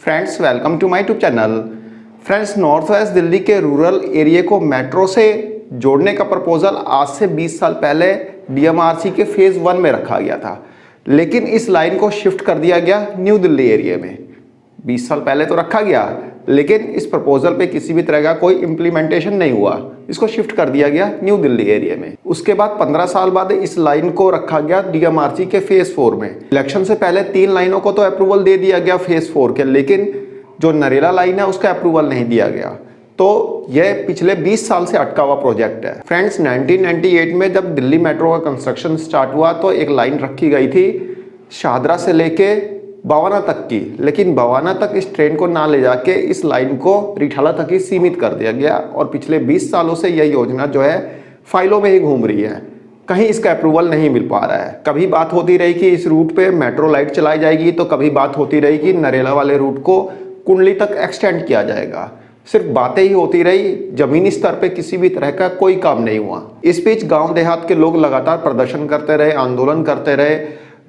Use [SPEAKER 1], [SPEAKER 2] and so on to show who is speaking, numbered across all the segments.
[SPEAKER 1] Friends welcome to my YouTube channel. Friends north west Delhi के rural area को metro से जोड़ने का प्रपोजल आज से 20 साल पहले डीएमआरसी के फेज़ 1 में रखा गया था, लेकिन इस लाइन को शिफ्ट कर दिया गया न्यू दिल्ली एरिया में। 20 साल पहले तो रखा गया, लेकिन इस प्रपोजल पे किसी भी तरह का कोई इम्प्लीमेंटेशन नहीं हुआ। इसको शिफ्ट कर दिया गया न्यू दिल्ली एरिया में। उसके बाद 15 साल बाद इस लाइन को रखा गया डीएमआरसी के फेज़ 4 में। इलेक्शन से पहले 3 लाइनों को तो अप्रूवल दे दिया गया फेज़ 4 के, लेकिन जो नरेला लाइन है उसका अप्रूवल नहीं दिया गया। तो यह पिछले 20 साल से अटका हुआ प्रोजेक्ट है। फ्रेंड्स 1998 में जब दिल्ली मेट्रो का कंस्ट्रक्शन स्टार्ट हुआ तो एक लाइन रखी गई थी शाहदरा से लेके बवाना तक की, लेकिन बवाना तक इस ट्रेन को ना ले जाके इस लाइन को रिठाला तक ही सीमित कर दिया गया। और पिछले 20 सालों से यह योजना जो है फाइलों में ही घूम रही है, कहीं इसका अप्रूवल नहीं मिल पा रहा है। कभी बात होती रही कि इस रूट पे मेट्रो लाइट चलाई जाएगी, तो कभी बात होती रही कि नरेला वाले रूट को कुंडली तक एक्सटेंड किया जाएगा। सिर्फ बातें ही होती रही, जमीनी स्तर पे किसी भी तरह का कोई काम नहीं हुआ। इस बीच गांव देहात के लोग लगातार प्रदर्शन करते रहे, आंदोलन करते रहे।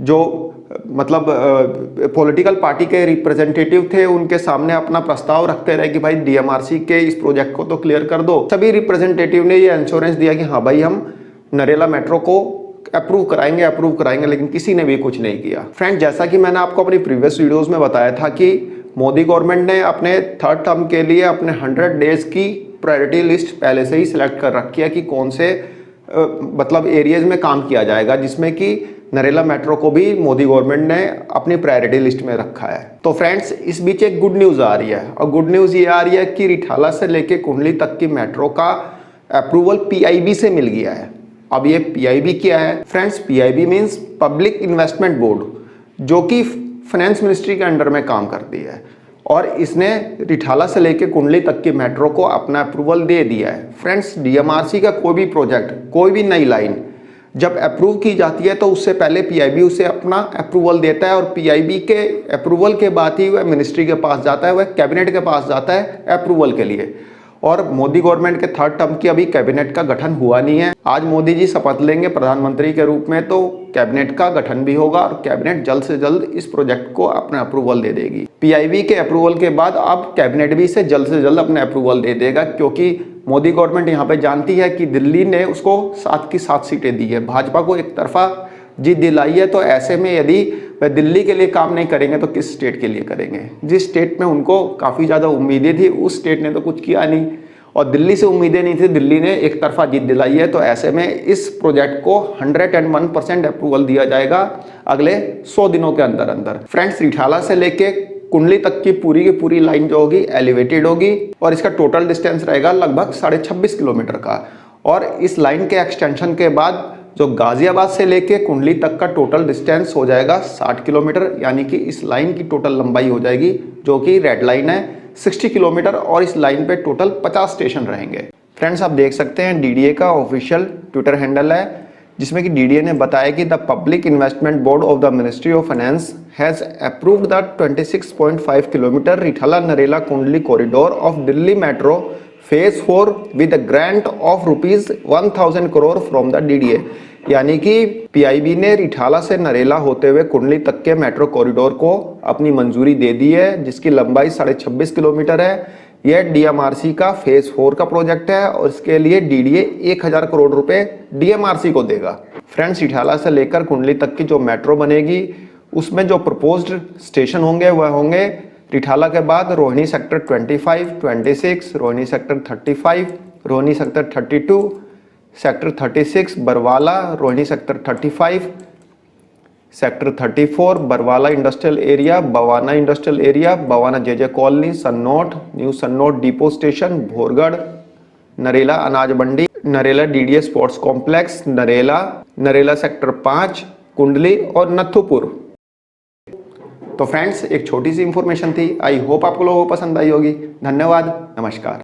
[SPEAKER 1] जो मतलब पॉलिटिकल पार्टी के रिप्रेजेंटेटिव थे उनके सामने अपना प्रस्ताव रखते रहे कि भाई डीएमआरसी के इस प्रोजेक्ट को तो क्लियर कर दो। सभी रिप्रेजेंटेटिव ने ये इंश्योरेंस दिया कि हाँ भाई हम नरेला मेट्रो को अप्रूव कराएंगे, लेकिन किसी ने भी कुछ नहीं किया। फ्रेंड जैसा कि मैंने आपको अपनी प्रीवियस वीडियोस में बताया था कि मोदी गवर्नमेंट ने अपने थर्ड टर्म के लिए अपने 100 डेज की प्रायोरिटी लिस्ट पहले से ही सिलेक्ट कर रखी है कि कौन से मतलब एरियाज में काम किया जाएगा, जिसमें कि नरेला मेट्रो को भी मोदी गवर्नमेंट ने अपनी प्रायोरिटी लिस्ट में रखा है। तो फ्रेंड्स इस बीच एक गुड न्यूज़ आ रही है, और गुड न्यूज़ ये आ रही है कि रिठाला से लेके कुंडली तक की मेट्रो का अप्रूवल पीआईबी से मिल गया है। अब ये पीआईबी क्या है friends? PIB means public Investment board, जो कि फाइनेंस मिनिस्ट्री के अंडर में काम करती है, और इसने रिठाला से लेके कुंडली तक की मेट्रो को अपना अप्रूवल दे दिया है। फ्रेंड्स डीएमआरसी का कोई भी प्रोजेक्ट, कोई भी नई लाइन जब अप्रूव की जाती है तो उससे पहले पीआईबी उसे अपना अप्रूवल देता है, और पीआईबी के अप्रूवल के बाद ही वह मिनिस्ट्री के पास जाता है, वह कैबिनेट के पास जाता है अप्रूवल के लिए। और मोदी गवर्नमेंट के थर्ड टर्म की अभी कैबिनेट का गठन हुआ नहीं है। आज मोदी जी शपथ लेंगे प्रधानमंत्री के रूप में, तो कैबिनेट का गठन भी होगा और कैबिनेट जल्द से जल्द इस प्रोजेक्ट को अपना अप्रूवल दे देगी। पीआईबी के अप्रूवल के बाद अब कैबिनेट भी इसे जल्द से जल्द अपने अप्रूवल दे देगा, क्योंकि मोदी गवर्नमेंट यहाँ पे जानती है कि दिल्ली ने उसको 7 की 7 सीटें दी है, भाजपा को एक तरफा जीत दिलाई है। तो ऐसे में यदि वह दिल्ली के लिए काम नहीं करेंगे तो किस स्टेट के लिए करेंगे? जिस स्टेट में उनको काफ़ी ज़्यादा उम्मीदें थी उस स्टेट ने तो कुछ किया नहीं, और दिल्ली से उम्मीदें नहीं थी, दिल्ली ने एक तरफा जीत दिलाई है। तो ऐसे में इस प्रोजेक्ट को 101% अप्रूवल दिया जाएगा अगले 100 दिनों के अंदर अंदर। फ्रेंड्स रिठाला से लेके कुंडली तक की पूरी लाइन जो होगी एलिवेटेड होगी, और इसका टोटल डिस्टेंस रहेगा लगभग 26.5 किलोमीटर का। और इस लाइन के एक्सटेंशन के बाद जो गाजियाबाद से लेके कुंडली तक का टोटल डिस्टेंस हो जाएगा 60 किलोमीटर, यानी कि इस लाइन की टोटल लंबाई हो जाएगी, जो कि रेड लाइन है, 60 किलोमीटर। और इस लाइन पे टोटल 50 स्टेशन रहेंगे। फ्रेंड्स आप देख सकते हैं डीडीए का ऑफिशियल ट्विटर हैंडल है, जिसमें कि डीडीए ने बताया कि the Public Investment Board of the Ministry of Finance has approved the 26.5 kilometre Rithala Narela Kundli corridor of Delhi metro phase 4 with a grant of ₹1000 crore from the DDA. यानी कि पीआईबी ने रिठाला से नरेला होते हुए कुंडली तक के मेट्रो कॉरिडोर को अपनी मंजूरी दे दी है, जिसकी लंबाई 26.5 किलोमीटर है। यह डीएमआरसी का फेज 4 का प्रोजेक्ट है, और इसके लिए डीडीए 1000 करोड़ रुपए डीएमआरसी को देगा। फ्रेंड्स रिठाला से लेकर कुंडली तक की जो मेट्रो बनेगी उसमें जो प्रपोज्ड स्टेशन होंगे वह होंगे रिठाला के बाद Rohini sector 25, 26, Rohini sector 35, Rohini sector 32, sector 36 Barwala, Rohini sector 35, sector 34 Barwala industrial area, Bawana industrial area, Bawana J J colony, Sannoth, new Sannoth depot station, Bhorgarh, Narela Anaj Mandi, Narela DDA sports complex, Narela sector 5, Kundli और नथुपुर। तो फ्रेंड्स एक छोटी सी इंफॉर्मेशन थी, आई होप आपको लोगों को पसंद आई होगी। धन्यवाद, नमस्कार।